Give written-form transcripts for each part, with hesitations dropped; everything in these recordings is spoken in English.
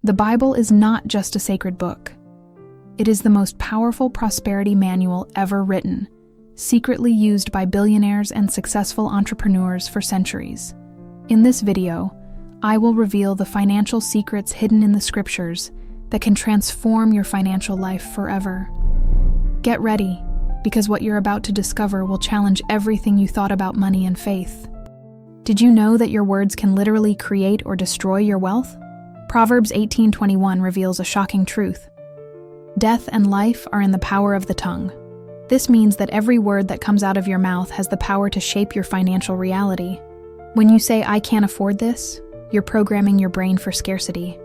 The Bible is not just a sacred book. It is the most powerful prosperity manual ever written, secretly used by billionaires and successful entrepreneurs for centuries. In this video, I will reveal the financial secrets hidden in the scriptures that can transform your financial life forever. Get ready, because what you're about to discover will challenge everything you thought about money and faith. Did you know that your words can literally create or destroy your wealth? Proverbs 18:21 reveals a shocking truth. Death and life are in the power of the tongue. This means that every word that comes out of your mouth has the power to shape your financial reality. When you say, "I can't afford this," you're programming your brain for scarcity.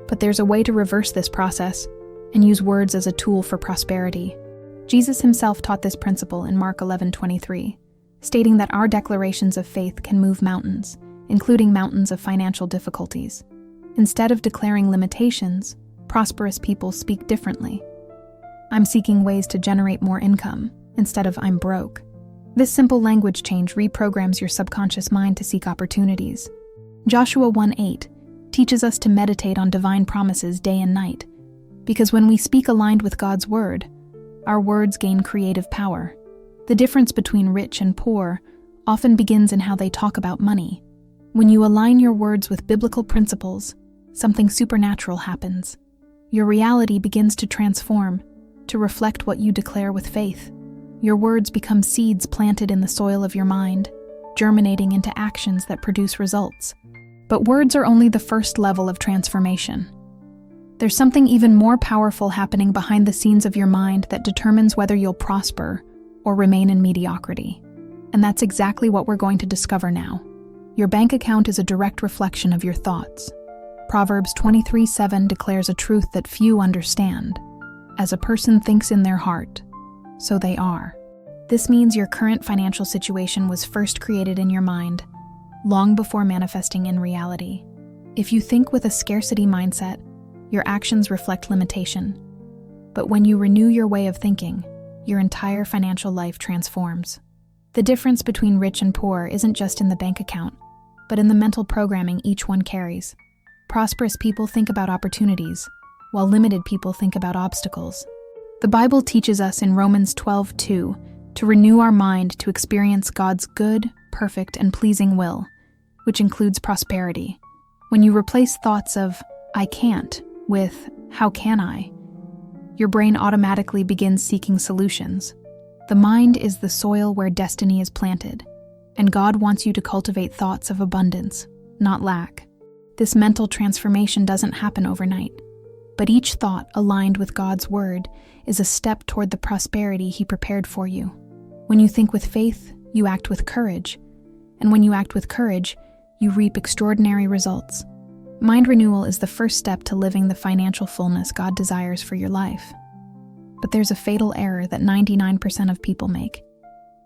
But there's a way to reverse this process and use words as a tool for prosperity. Jesus himself taught this principle in Mark 11:23, stating that our declarations of faith can move mountains, including mountains of financial difficulties. Instead of declaring limitations, prosperous people speak differently. I'm seeking ways to generate more income, instead of I'm broke. This simple language change reprograms your subconscious mind to seek opportunities. Joshua 1:8 teaches us to meditate on divine promises day and night, because when we speak aligned with God's word, our words gain creative power. The difference between rich and poor often begins in how they talk about money. When you align your words with biblical principles, something supernatural happens. Your reality begins to transform, to reflect what you declare with faith. Your words become seeds planted in the soil of your mind, germinating into actions that produce results. But words are only the first level of transformation. There's something even more powerful happening behind the scenes of your mind that determines whether you'll prosper or remain in mediocrity. And that's exactly what we're going to discover now. Your bank account is a direct reflection of your thoughts. Proverbs 23:7 declares a truth that few understand. As a person thinks in their heart, so they are. This means your current financial situation was first created in your mind, long before manifesting in reality. If you think with a scarcity mindset, your actions reflect limitation. But when you renew your way of thinking, your entire financial life transforms. The difference between rich and poor isn't just in the bank account, but in the mental programming each one carries. Prosperous people think about opportunities, while limited people think about obstacles. The Bible teaches us in Romans 12:2 to renew our mind to experience God's good, perfect, and pleasing will, which includes prosperity. When you replace thoughts of, "I can't," with, "How can I?" your brain automatically begins seeking solutions. The mind is the soil where destiny is planted, and God wants you to cultivate thoughts of abundance, not lack. This mental transformation doesn't happen overnight, but each thought aligned with God's word is a step toward the prosperity He prepared for you. When you think with faith, you act with courage, and when you act with courage, you reap extraordinary results. Mind renewal is the first step to living the financial fullness God desires for your life. But there's a fatal error that 99% of people make,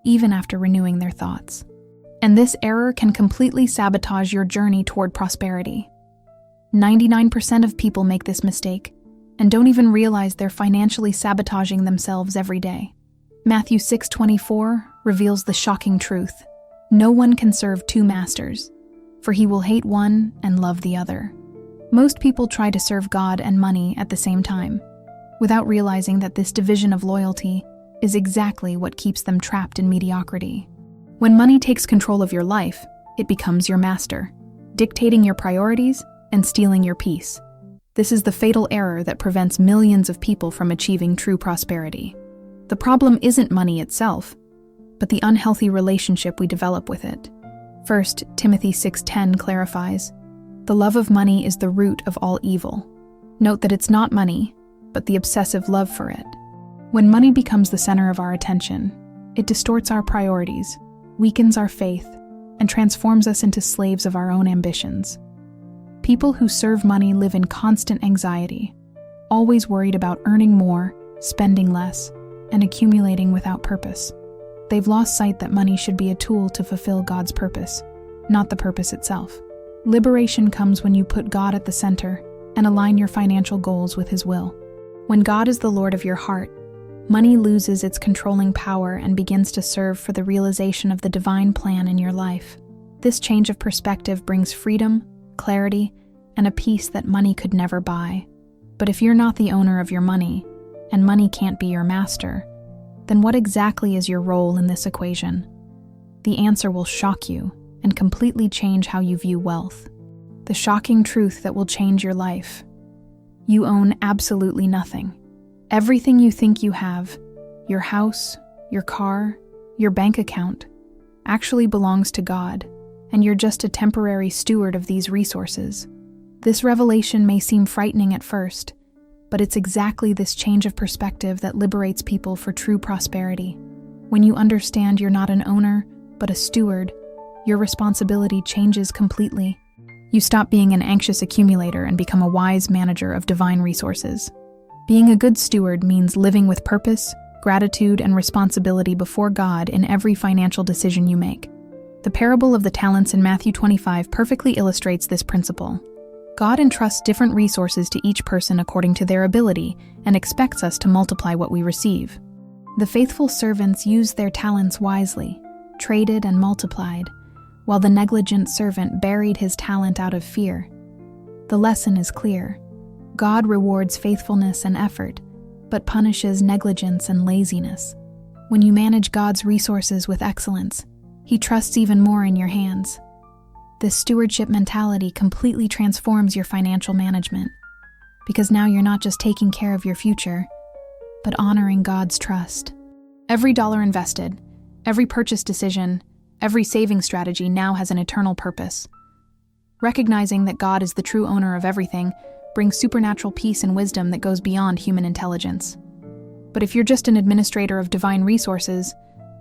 even after renewing their thoughts. And this error can completely sabotage your journey toward prosperity. 99% of people make this mistake and don't even realize they're financially sabotaging themselves every day. Matthew 6:24 reveals the shocking truth. No one can serve two masters, for he will hate one and love the other. Most people try to serve God and money at the same time, without realizing that this division of loyalty is exactly what keeps them trapped in mediocrity. When money takes control of your life, it becomes your master, dictating your priorities and stealing your peace. This is the fatal error that prevents millions of people from achieving true prosperity. The problem isn't money itself, but the unhealthy relationship we develop with it. 1 Timothy 6:10 clarifies, "The love of money is the root of all evil." Note that it's not money, but the obsessive love for it. When money becomes the center of our attention, it distorts our priorities, weakens our faith, and transforms us into slaves of our own ambitions. People who serve money live in constant anxiety, always worried about earning more, spending less, and accumulating without purpose. They've lost sight that money should be a tool to fulfill God's purpose, not the purpose itself. Liberation comes when you put God at the center and align your financial goals with His will. When God is the Lord of your heart, money loses its controlling power and begins to serve for the realization of the divine plan in your life. This change of perspective brings freedom, clarity, and a peace that money could never buy. But if you're not the owner of your money, and money can't be your master, then what exactly is your role in this equation? The answer will shock you and completely change how you view wealth. The shocking truth that will change your life. You own absolutely nothing. Everything you think you have, your house, your car, your bank account, actually belongs to God, and you're just a temporary steward of these resources. This revelation may seem frightening at first, but it's exactly this change of perspective that liberates people for true prosperity. When you understand you're not an owner, but a steward, your responsibility changes completely. You stop being an anxious accumulator and become a wise manager of divine resources. Being a good steward means living with purpose, gratitude, and responsibility before God in every financial decision you make. The parable of the talents in Matthew 25 perfectly illustrates this principle. God entrusts different resources to each person according to their ability and expects us to multiply what we receive. The faithful servants used their talents wisely, traded and multiplied, while the negligent servant buried his talent out of fear. The lesson is clear. God rewards faithfulness and effort, but punishes negligence and laziness. When you manage God's resources with excellence, He trusts even more in your hands. This stewardship mentality completely transforms your financial management, because now you're not just taking care of your future, but honoring God's trust. Every dollar invested, every purchase decision, every saving strategy now has an eternal purpose. Recognizing that God is the true owner of everything brings supernatural peace and wisdom that goes beyond human intelligence. But if you're just an administrator of divine resources,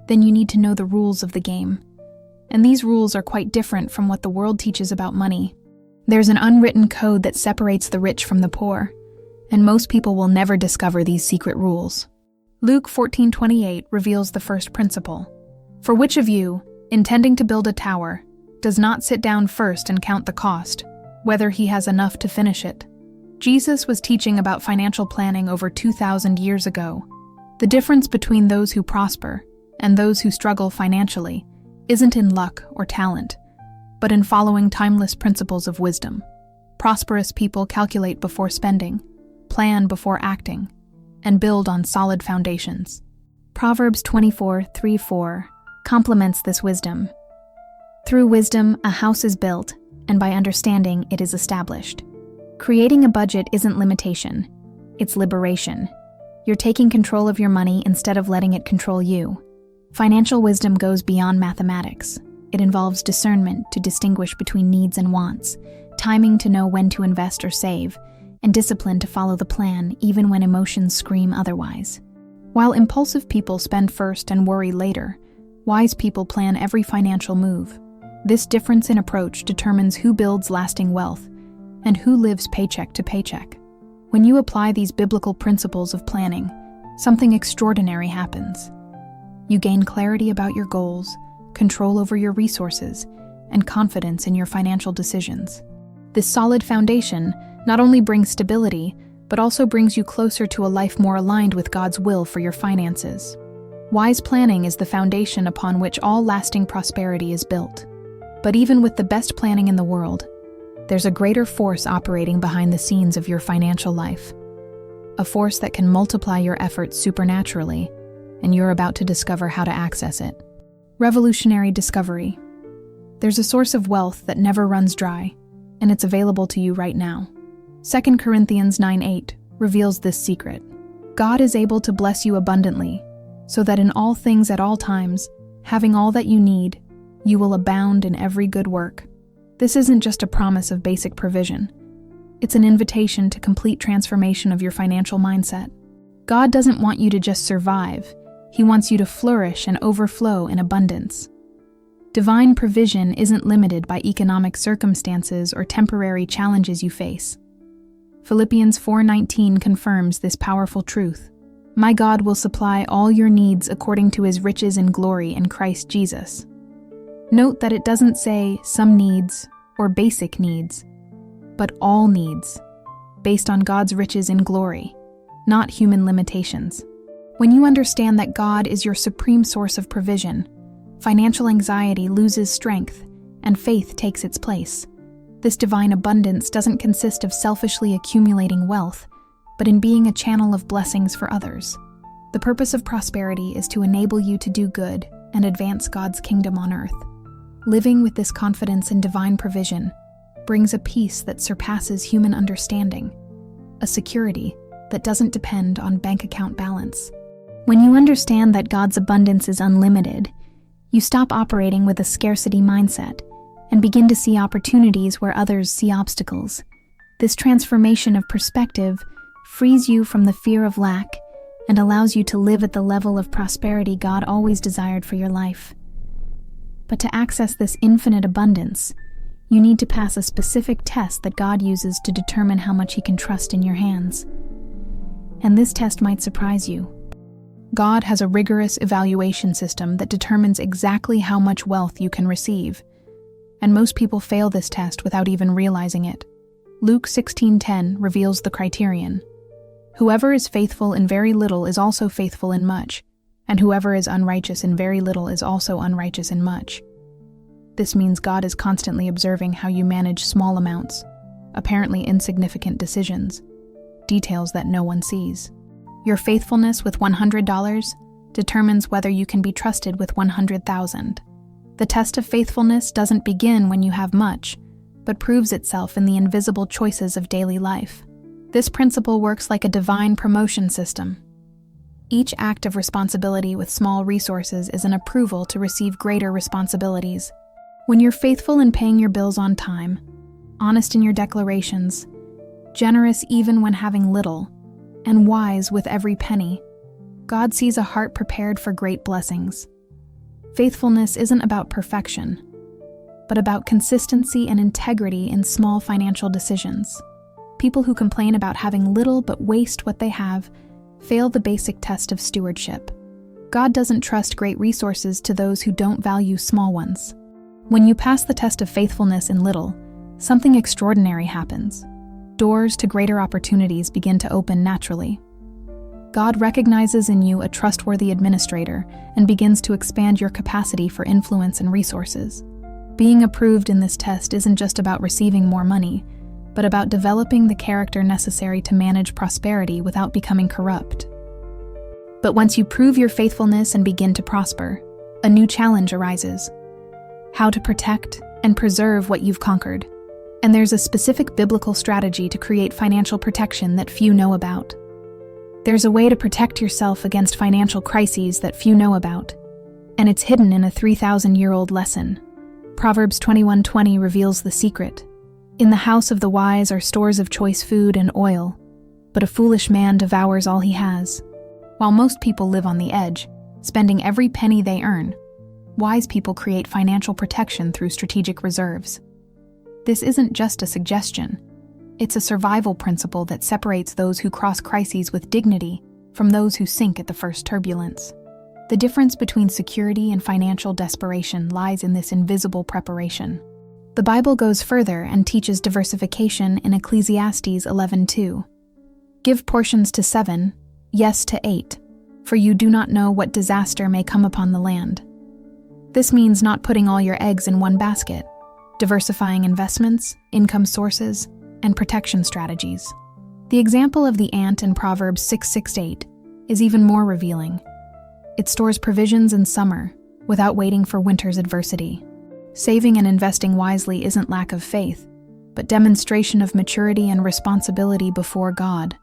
then you need to know the rules of the game. And these rules are quite different from what the world teaches about money. There's an unwritten code that separates the rich from the poor, and most people will never discover these secret rules. Luke 14:28 reveals the first principle. For which of you, intending to build a tower, does not sit down first and count the cost, whether he has enough to finish it? Jesus was teaching about financial planning over 2,000 years ago. The difference between those who prosper and those who struggle financially isn't in luck or talent, but in following timeless principles of wisdom. Prosperous people calculate before spending, plan before acting, and build on solid foundations. Proverbs 24:3-4 complements this wisdom. Through wisdom, a house is built, and by understanding, it is established. Creating a budget isn't limitation, it's liberation. You're taking control of your money instead of letting it control you. Financial wisdom goes beyond mathematics. It involves discernment to distinguish between needs and wants, timing to know when to invest or save, and discipline to follow the plan even when emotions scream otherwise. While impulsive people spend first and worry later, wise people plan every financial move. This difference in approach determines who builds lasting wealth and who lives paycheck to paycheck. When you apply these biblical principles of planning, something extraordinary happens. You gain clarity about your goals, control over your resources, and confidence in your financial decisions. This solid foundation not only brings stability, but also brings you closer to a life more aligned with God's will for your finances. Wise planning is the foundation upon which all lasting prosperity is built. But even with the best planning in the world, there's a greater force operating behind the scenes of your financial life. A force that can multiply your efforts supernaturally, and you're about to discover how to access it. Revolutionary discovery. There's a source of wealth that never runs dry, and it's available to you right now. 2 Corinthians 9:8 reveals this secret. God is able to bless you abundantly, so that in all things at all times, having all that you need, you will abound in every good work. This isn't just a promise of basic provision. It's an invitation to complete transformation of your financial mindset. God doesn't want you to just survive. He wants you to flourish and overflow in abundance. Divine provision isn't limited by economic circumstances or temporary challenges you face. Philippians 4:19 confirms this powerful truth. My God will supply all your needs according to His riches in glory in Christ Jesus. Note that it doesn't say some needs or basic needs, but all needs, based on God's riches in glory, not human limitations. When you understand that God is your supreme source of provision, financial anxiety loses strength and faith takes its place. This divine abundance doesn't consist of selfishly accumulating wealth, but in being a channel of blessings for others. The purpose of prosperity is to enable you to do good and advance God's kingdom on earth. Living with this confidence in divine provision brings a peace that surpasses human understanding, a security that doesn't depend on bank account balance. When you understand that God's abundance is unlimited, you stop operating with a scarcity mindset and begin to see opportunities where others see obstacles. This transformation of perspective frees you from the fear of lack and allows you to live at the level of prosperity God always desired for your life. But to access this infinite abundance, you need to pass a specific test that God uses to determine how much He can trust in your hands. And this test might surprise you. God has a rigorous evaluation system that determines exactly how much wealth you can receive, and most people fail this test without even realizing it. Luke 16:10 reveals the criterion. Whoever is faithful in very little is also faithful in much, and whoever is unrighteous in very little is also unrighteous in much. This means God is constantly observing how you manage small amounts, apparently insignificant decisions, details that no one sees. Your faithfulness with $100 determines whether you can be trusted with $100,000. The test of faithfulness doesn't begin when you have much, but proves itself in the invisible choices of daily life. This principle works like a divine promotion system. Each act of responsibility with small resources is an approval to receive greater responsibilities. When you're faithful in paying your bills on time, honest in your declarations, generous even when having little, and wise with every penny, God sees a heart prepared for great blessings. Faithfulness isn't about perfection, but about consistency and integrity in small financial decisions. People who complain about having little but waste what they have fail the basic test of stewardship. God doesn't trust great resources to those who don't value small ones. When you pass the test of faithfulness in little, something extraordinary happens. Doors to greater opportunities begin to open naturally. God recognizes in you a trustworthy administrator and begins to expand your capacity for influence and resources. Being approved in this test isn't just about receiving more money, but about developing the character necessary to manage prosperity without becoming corrupt. But once you prove your faithfulness and begin to prosper, a new challenge arises: how to protect and preserve what you've conquered. And there's a specific biblical strategy to create financial protection that few know about. There's a way to protect yourself against financial crises that few know about, and it's hidden in a 3,000-year-old lesson. Proverbs 21:20 reveals the secret. In the house of the wise are stores of choice food and oil, but a foolish man devours all he has. While most people live on the edge, spending every penny they earn, wise people create financial protection through strategic reserves. This isn't just a suggestion. It's a survival principle that separates those who cross crises with dignity from those who sink at the first turbulence. The difference between security and financial desperation lies in this invisible preparation. The Bible goes further and teaches diversification in Ecclesiastes 11:2. Give portions to 7, yes to 8, for you do not know what disaster may come upon the land. This means not putting all your eggs in one basket, diversifying investments, income sources, and protection strategies. The example of the ant in Proverbs 6:6-8 is even more revealing. It stores provisions in summer without waiting for winter's adversity. Saving and investing wisely isn't lack of faith, but demonstration of maturity and responsibility before God.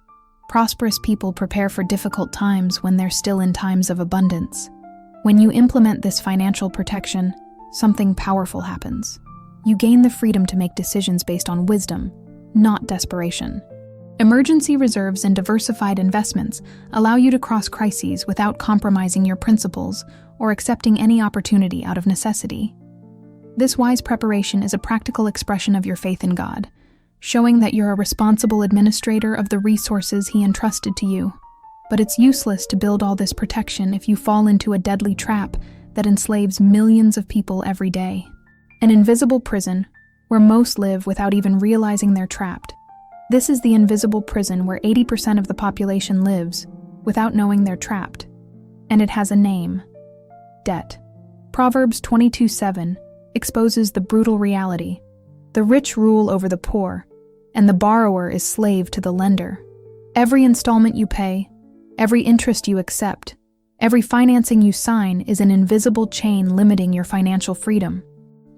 Prosperous people prepare for difficult times when they're still in times of abundance. When you implement this financial protection, something powerful happens. You gain the freedom to make decisions based on wisdom, not desperation. Emergency reserves and diversified investments allow you to cross crises without compromising your principles or accepting any opportunity out of necessity. This wise preparation is a practical expression of your faith in God, showing that you're a responsible administrator of the resources He entrusted to you. But it's useless to build all this protection if you fall into a deadly trap that enslaves millions of people every day. An invisible prison where most live without even realizing they're trapped. This is the invisible prison where 80% of the population lives without knowing they're trapped. And it has a name: debt. Proverbs 22:7 exposes the brutal reality. The rich rule over the poor, and the borrower is slave to the lender. Every installment you pay, every interest you accept, every financing you sign is an invisible chain limiting your financial freedom.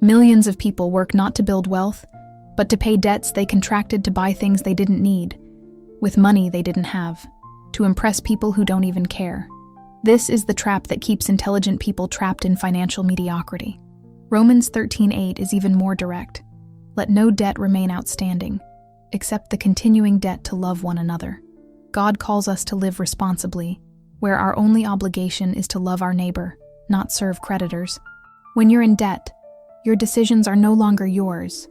Millions of people work not to build wealth, but to pay debts they contracted to buy things they didn't need, with money they didn't have, to impress people who don't even care. This is the trap that keeps intelligent people trapped in financial mediocrity. Romans 13:8 is even more direct. Let no debt remain outstanding, except the continuing debt to love one another. God calls us to live responsibly, where our only obligation is to love our neighbor, not serve creditors. When you're in debt, your decisions are no longer yours.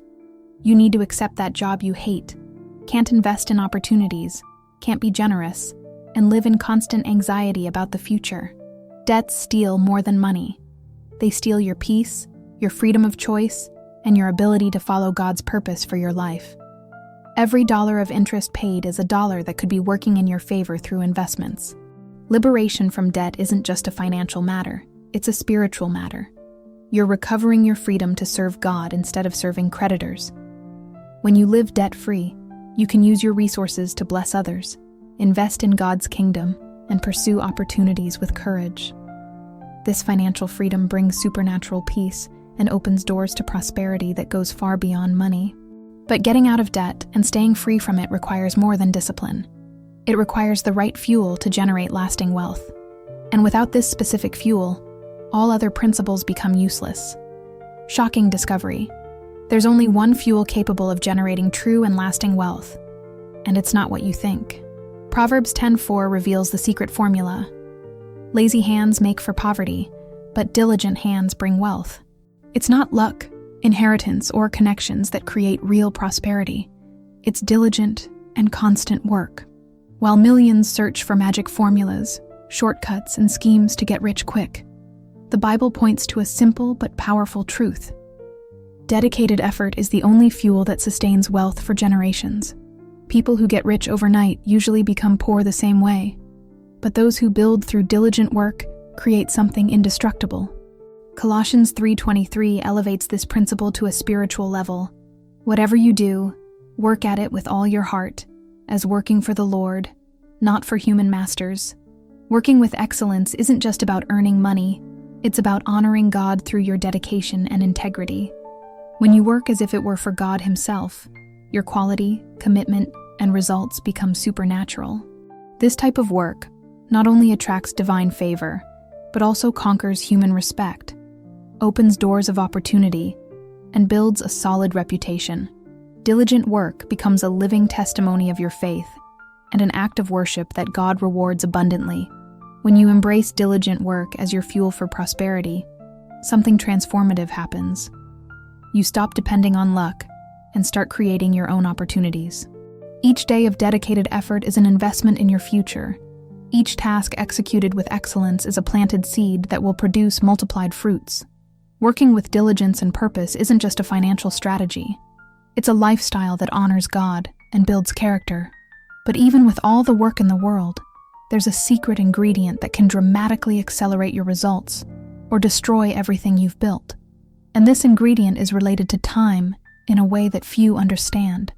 You need to accept that job you hate, can't invest in opportunities, can't be generous, and live in constant anxiety about the future. Debts steal more than money. They steal your peace, your freedom of choice, and your ability to follow God's purpose for your life. Every dollar of interest paid is a dollar that could be working in your favor through investments. Liberation from debt isn't just a financial matter, it's a spiritual matter. You're recovering your freedom to serve God instead of serving creditors. When you live debt-free, you can use your resources to bless others, invest in God's kingdom, and pursue opportunities with courage. This financial freedom brings supernatural peace and opens doors to prosperity that goes far beyond money. But getting out of debt and staying free from it requires more than discipline. It requires the right fuel to generate lasting wealth. And without this specific fuel, all other principles become useless. Shocking discovery. There's only one fuel capable of generating true and lasting wealth, and it's not what you think. Proverbs 10:4 reveals the secret formula. Lazy hands make for poverty, but diligent hands bring wealth. It's not luck, inheritance, or connections that create real prosperity. It's diligent and constant work. While millions search for magic formulas, shortcuts, and schemes to get rich quick, the Bible points to a simple but powerful truth. Dedicated effort is the only fuel that sustains wealth for generations. People who get rich overnight usually become poor the same way, but those who build through diligent work create something indestructible. Colossians 3:23 elevates this principle to a spiritual level. Whatever you do, work at it with all your heart, as working for the Lord, not for human masters. Working with excellence isn't just about earning money, it's about honoring God through your dedication and integrity. When you work as if it were for God Himself, your quality, commitment, and results become supernatural. This type of work not only attracts divine favor, but also conquers human respect, opens doors of opportunity, and builds a solid reputation. Diligent work becomes a living testimony of your faith and an act of worship that God rewards abundantly. When you embrace diligent work as your fuel for prosperity, something transformative happens. You stop depending on luck and start creating your own opportunities. Each day of dedicated effort is an investment in your future. Each task executed with excellence is a planted seed that will produce multiplied fruits. Working with diligence and purpose isn't just a financial strategy. It's a lifestyle that honors God and builds character. But even with all the work in the world, there's a secret ingredient that can dramatically accelerate your results or destroy everything you've built. And this ingredient is related to time in a way that few understand.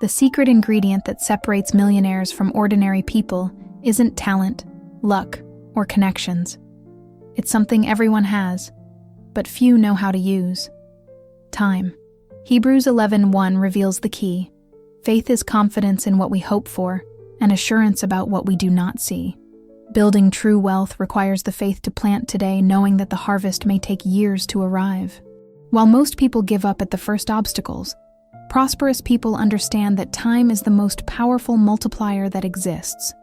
The secret ingredient that separates millionaires from ordinary people isn't talent, luck, or connections. It's something everyone has, but few know how to use. Time. Hebrews 11:1 reveals the key. Faith is confidence in what we hope for and assurance about what we do not see. Building true wealth requires the faith to plant today, knowing that the harvest may take years to arrive. While most people give up at the first obstacles, prosperous people understand that time is the most powerful multiplier that exists.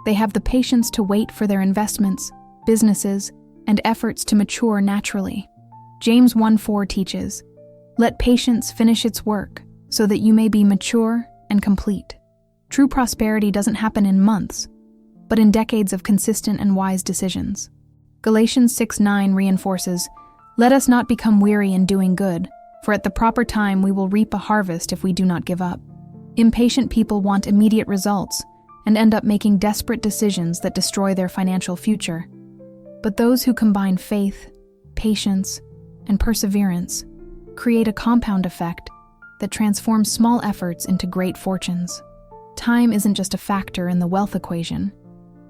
They have the patience to wait for their investments, businesses, and efforts to mature naturally. James 1:4 teaches, "Let patience finish its work, so that you may be mature and complete." True prosperity doesn't happen in months, but in decades of consistent and wise decisions. Galatians 6:9 reinforces, "Let us not become weary in doing good, for at the proper time we will reap a harvest if we do not give up." Impatient people want immediate results and end up making desperate decisions that destroy their financial future. But those who combine faith, patience, and perseverance create a compound effect that transforms small efforts into great fortunes. Time isn't just a factor in the wealth equation.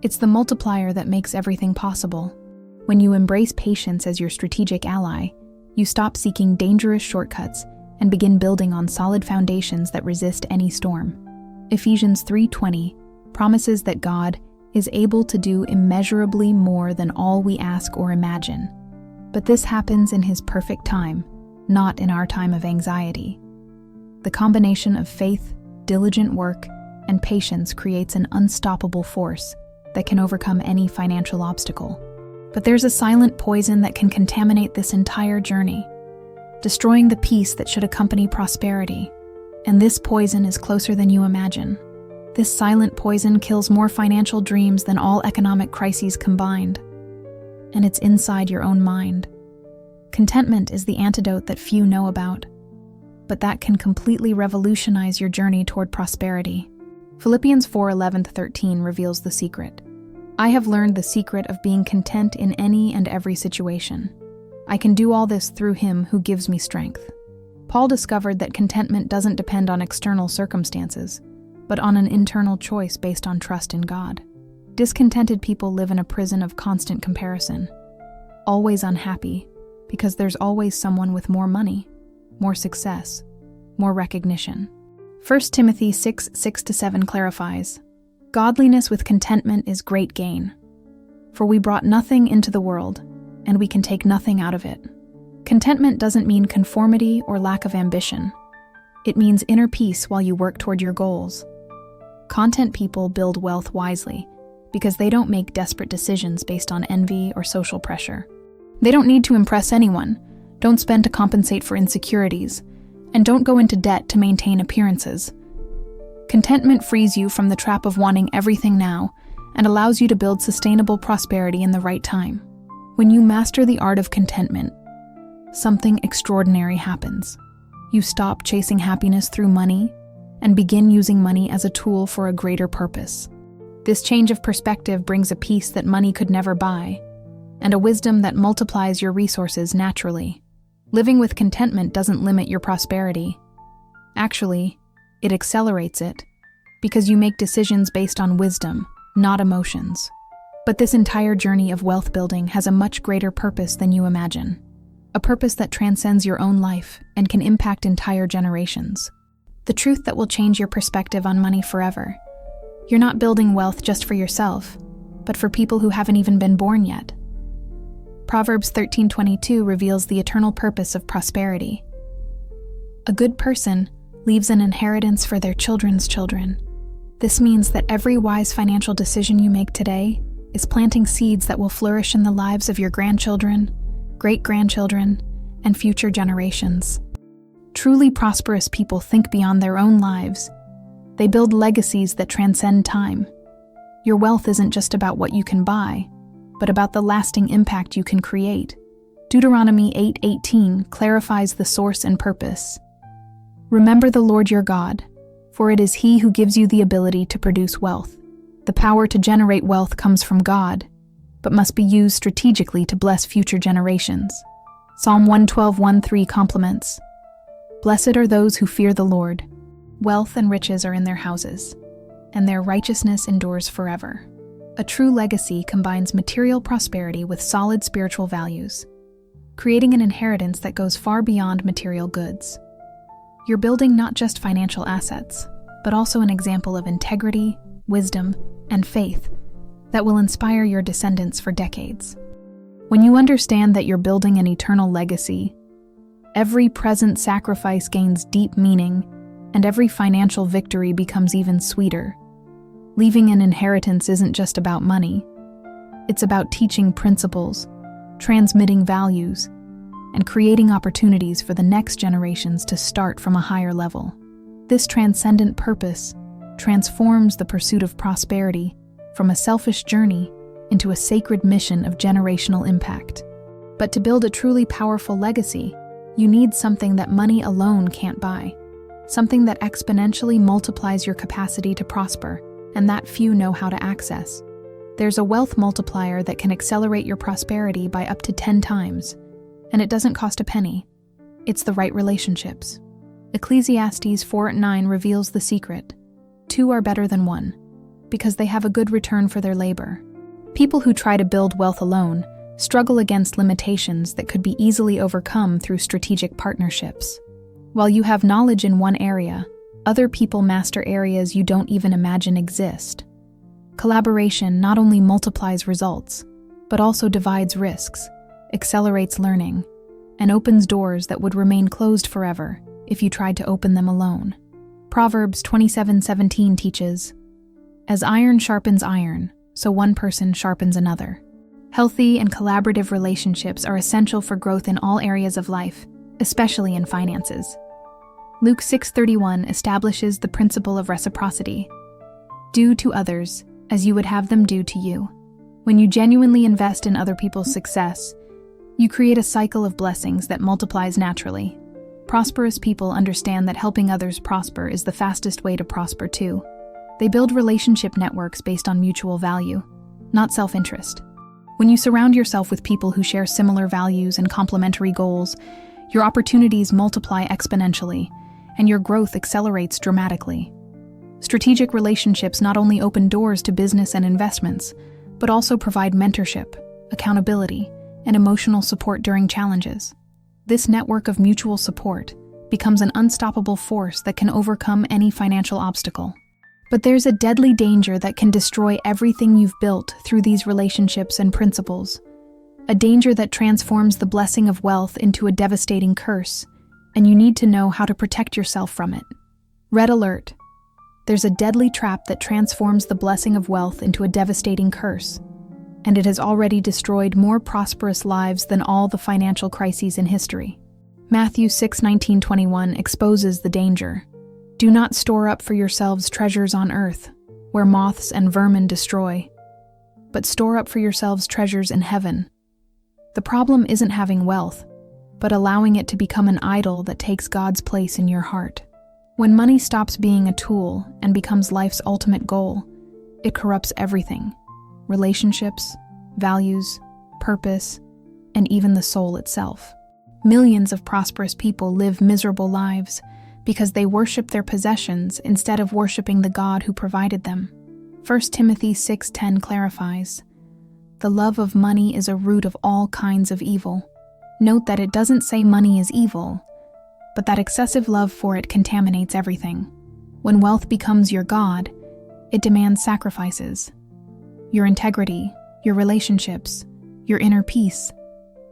It's the multiplier that makes everything possible. When you embrace patience as your strategic ally, you stop seeking dangerous shortcuts and begin building on solid foundations that resist any storm. Ephesians 3:20 promises that God is able to do immeasurably more than all we ask or imagine. But this happens in His perfect time, not in our time of anxiety. The combination of faith, diligent work, and patience creates an unstoppable force that can overcome any financial obstacle. But there's a silent poison that can contaminate this entire journey, destroying the peace that should accompany prosperity. And this poison is closer than you imagine. This silent poison kills more financial dreams than all economic crises combined. And it's inside your own mind. Contentment is the antidote that few know about, but that can completely revolutionize your journey toward prosperity. Philippians 4:11-13 reveals the secret. I have learned the secret of being content in any and every situation. I can do all this through Him who gives me strength. Paul discovered that contentment doesn't depend on external circumstances, but on an internal choice based on trust in God. Discontented people live in a prison of constant comparison, always unhappy, because there's always someone with more money, more success, more recognition. 1 Timothy 6:6-7 clarifies, godliness with contentment is great gain. For we brought nothing into the world, and we can take nothing out of it. Contentment doesn't mean conformity or lack of ambition. It means inner peace while you work toward your goals. Content people build wealth wisely because they don't make desperate decisions based on envy or social pressure. They don't need to impress anyone, don't spend to compensate for insecurities, and don't go into debt to maintain appearances. Contentment frees you from the trap of wanting everything now and allows you to build sustainable prosperity in the right time. When you master the art of contentment, something extraordinary happens. You stop chasing happiness through money and begin using money as a tool for a greater purpose. This change of perspective brings a peace that money could never buy, and a wisdom that multiplies your resources naturally. Living with contentment doesn't limit your prosperity. Actually, it accelerates it, because you make decisions based on wisdom, not emotions. But this entire journey of wealth building has a much greater purpose than you imagine. A purpose that transcends your own life and can impact entire generations. The truth that will change your perspective on money forever. You're not building wealth just for yourself, but for people who haven't even been born yet. Proverbs 13:22 reveals the eternal purpose of prosperity. A good person leaves an inheritance for their children's children. This means that every wise financial decision you make today is planting seeds that will flourish in the lives of your grandchildren, great-grandchildren, and future generations. Truly prosperous people think beyond their own lives. They build legacies that transcend time. Your wealth isn't just about what you can buy, but about the lasting impact you can create. Deuteronomy 8:18 clarifies the source and purpose. Remember the Lord your God, for it is He who gives you the ability to produce wealth. The power to generate wealth comes from God, but must be used strategically to bless future generations. Psalm 112:1-3 complements, blessed are those who fear the Lord. Wealth and riches are in their houses, and their righteousness endures forever. A true legacy combines material prosperity with solid spiritual values, creating an inheritance that goes far beyond material goods. You're building not just financial assets, but also an example of integrity, wisdom, and faith that will inspire your descendants for decades. When you understand that you're building an eternal legacy, every present sacrifice gains deep meaning, and every financial victory becomes even sweeter. Leaving an inheritance isn't just about money. It's about teaching principles, transmitting values, and creating opportunities for the next generations to start from a higher level. This transcendent purpose transforms the pursuit of prosperity from a selfish journey into a sacred mission of generational impact. But to build a truly powerful legacy, you need something that money alone can't buy. Something that exponentially multiplies your capacity to prosper, and that few know how to access. There's a wealth multiplier that can accelerate your prosperity by up to 10 times, and it doesn't cost a penny. It's the right relationships. Ecclesiastes 4:9 reveals the secret. Two are better than one, because they have a good return for their labor. People who try to build wealth alone struggle against limitations that could be easily overcome through strategic partnerships. While you have knowledge in one area, other people master areas you don't even imagine exist. Collaboration not only multiplies results, but also divides risks, accelerates learning, and opens doors that would remain closed forever if you tried to open them alone. Proverbs 27:17 teaches, "As iron sharpens iron, so one person sharpens another." Healthy and collaborative relationships are essential for growth in all areas of life, especially in finances. Luke 6:31 establishes the principle of reciprocity. Do to others as you would have them do to you. When you genuinely invest in other people's success, you create a cycle of blessings that multiplies naturally. Prosperous people understand that helping others prosper is the fastest way to prosper too. They build relationship networks based on mutual value, not self-interest. When you surround yourself with people who share similar values and complementary goals, your opportunities multiply exponentially, and your growth accelerates dramatically. Strategic relationships not only open doors to business and investments, but also provide mentorship, accountability, and emotional support during challenges. This network of mutual support becomes an unstoppable force that can overcome any financial obstacle. But there's a deadly danger that can destroy everything you've built through these relationships and principles. A danger that transforms the blessing of wealth into a devastating curse, and you need to know how to protect yourself from it. Red alert. There's a deadly trap that transforms the blessing of wealth into a devastating curse, and it has already destroyed more prosperous lives than all the financial crises in history. Matthew 6:19-21 exposes the danger. Do not store up for yourselves treasures on earth, where moths and vermin destroy, but store up for yourselves treasures in heaven. The problem isn't having wealth, but allowing it to become an idol that takes God's place in your heart. When money stops being a tool and becomes life's ultimate goal, it corrupts everything: relationships, values, purpose, and even the soul itself. Millions of prosperous people live miserable lives because they worship their possessions instead of worshiping the God who provided them. 1 Timothy 6:10 clarifies, "The love of money is a root of all kinds of evil." Note that it doesn't say money is evil, but that excessive love for it contaminates everything. When wealth becomes your God, it demands sacrifices. Your integrity, your relationships, your inner peace,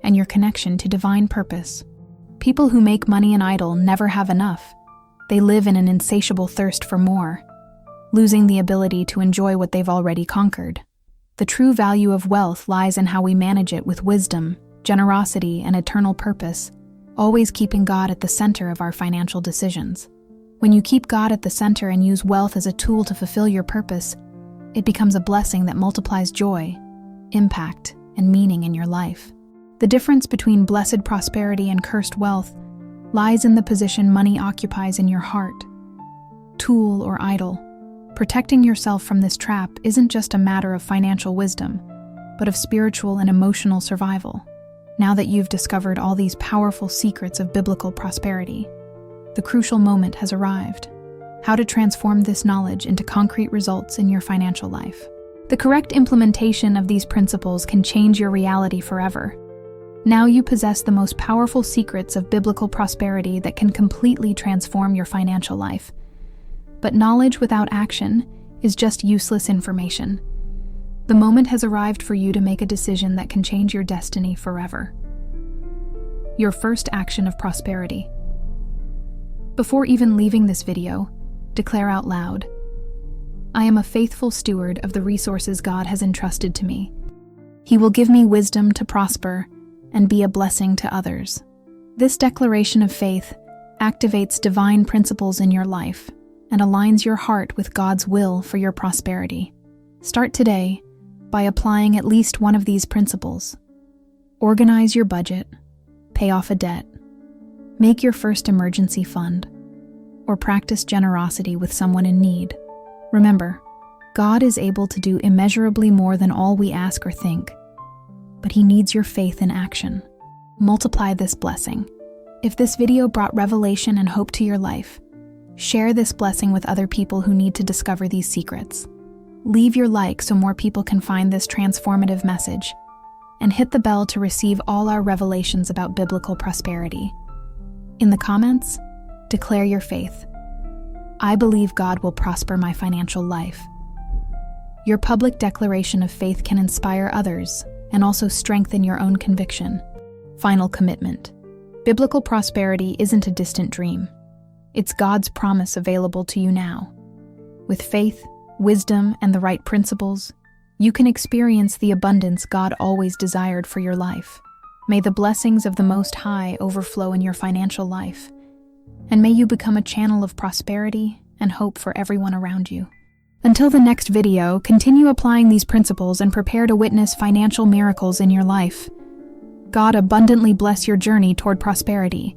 and your connection to divine purpose. People who make money an idol never have enough. They live in an insatiable thirst for more, losing the ability to enjoy what they've already conquered. The true value of wealth lies in how we manage it with wisdom, generosity, and eternal purpose, always keeping God at the center of our financial decisions. When you keep God at the center and use wealth as a tool to fulfill your purpose, it becomes a blessing that multiplies joy, impact, and meaning in your life. The difference between blessed prosperity and cursed wealth lies in the position money occupies in your heart. Tool or idol. Protecting yourself from this trap isn't just a matter of financial wisdom, but of spiritual and emotional survival. Now that you've discovered all these powerful secrets of biblical prosperity, the crucial moment has arrived: how to transform this knowledge into concrete results in your financial life. The correct implementation of these principles can change your reality forever. Now you possess the most powerful secrets of biblical prosperity that can completely transform your financial life. But knowledge without action is just useless information. The moment has arrived for you to make a decision that can change your destiny forever. Your first action of prosperity. Before even leaving this video, declare out loud, "I am a faithful steward of the resources God has entrusted to me. He will give me wisdom to prosper and be a blessing to others." This declaration of faith activates divine principles in your life and aligns your heart with God's will for your prosperity. Start today by applying at least one of these principles. Organize your budget, pay off a debt, make your first emergency fund, or practice generosity with someone in need. Remember, God is able to do immeasurably more than all we ask or think, but He needs your faith in action. Multiply this blessing. If this video brought revelation and hope to your life, share this blessing with other people who need to discover these secrets. Leave your like so more people can find this transformative message, and hit the bell to receive all our revelations about biblical prosperity. In the comments, declare your faith. I believe God will prosper my financial life. Your public declaration of faith can inspire others and also strengthen your own conviction. Final commitment. Biblical prosperity isn't a distant dream. It's God's promise available to you now. With faith, wisdom, and the right principles, you can experience the abundance God always desired for your life. May the blessings of the Most High overflow in your financial life, and may you become a channel of prosperity and hope for everyone around you. Until the next video, continue applying these principles and prepare to witness financial miracles in your life. God abundantly bless your journey toward prosperity.